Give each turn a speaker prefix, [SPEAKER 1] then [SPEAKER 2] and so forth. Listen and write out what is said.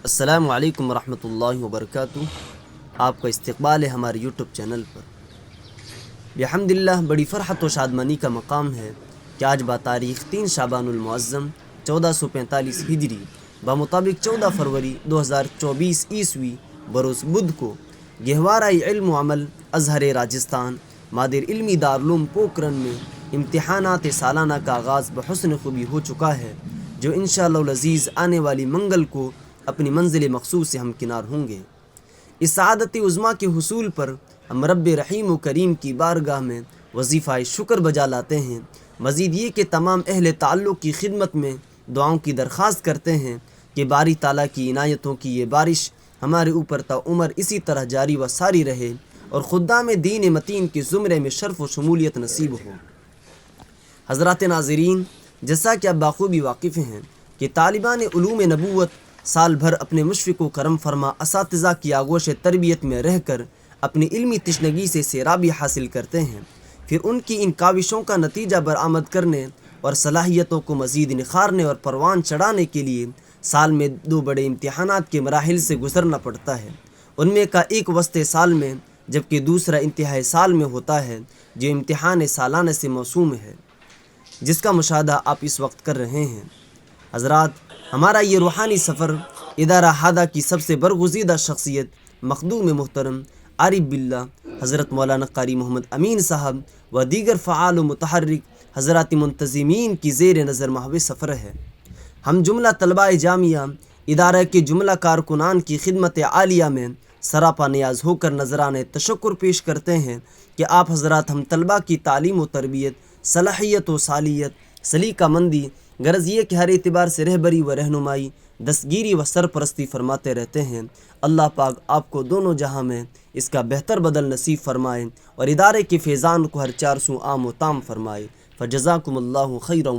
[SPEAKER 1] السلام علیکم ورحمۃ اللہ وبرکاتہ۔ آپ کا استقبال ہے ہمارے یوٹیوب چینل پر۔ بحمد اللہ بڑی فرحت و شادمانی کا مقام ہے کہ آج بتاریخ 3 شعبان المعظم 1445 ہجری بمطابق 14 فروری 2024 عیسوی بروز بدھ کو گہوارہ علم و عمل ازہر راجستھان مادر علمی دارالعلوم پوکرن میں امتحانات سالانہ کا آغاز بحسن خوبی ہو چکا ہے، جو انشاءاللہ العزیز آنے والی منگل کو اپنی منزل مخصوص سے ہمکنار ہوں گے۔ اس سعادت عظمیٰ کے حصول پر ہم رب رحیم و کریم کی بارگاہ میں وظیفہ شکر بجا لاتے ہیں۔ مزید یہ کہ تمام اہل تعلق کی خدمت میں دعاؤں کی درخواست کرتے ہیں کہ باری تعالیٰ کی عنایتوں کی یہ بارش ہمارے اوپر تا عمر اسی طرح جاری و ساری رہے اور خدام دین متین کے زمرے میں شرف و شمولیت نصیب ہو۔ حضرات ناظرین، جیسا کہ آپ بخوبی واقف ہیں کہ طالبان علوم نبوت سال بھر اپنے مشفق و کرم فرما اساتذہ کی آغوش تربیت میں رہ کر اپنی علمی تشنگی سے سیرابی حاصل کرتے ہیں، پھر ان کی ان کاوشوں کا نتیجہ برآمد کرنے اور صلاحیتوں کو مزید نکھارنے اور پروان چڑھانے کے لیے سال میں 2 بڑے امتحانات کے مراحل سے گزرنا پڑتا ہے۔ ان میں کا ایک وسط سال میں جبکہ دوسرا انتہائی سال میں ہوتا ہے، جو امتحان سالانہ سے موسوم ہے، جس کا مشاہدہ آپ اس وقت کر رہے ہیں۔ حضرات، ہمارا یہ روحانی سفر ادارہ ہادہ کی سب سے برگزیدہ شخصیت مخدوم محترم عارف باللہ حضرت مولانا قاری محمد امین صاحب و دیگر فعال و متحرک حضرات منتظمین کی زیر نظر محو سفر ہے۔ ہم جملہ طلباء جامعہ ادارہ کے جملہ کارکنان کی خدمت عالیہ میں سراپا نیاز ہو کر نذرانے تشکر پیش کرتے ہیں کہ آپ حضرات ہم طلباء کی تعلیم و تربیت، صلاحیت و صالیت، سلیقہ مندی، غرض یہ کہ ہر اعتبار سے رہبری و رہنمائی، دستگیری و سرپرستی فرماتے رہتے ہیں۔ اللہ پاک آپ کو دونوں جہاں میں اس کا بہتر بدل نصیب فرمائے اور ادارے کے فیضان کو ہر 4 سو عام و تام فرمائے۔ فجزاکم اللہ خیرا۔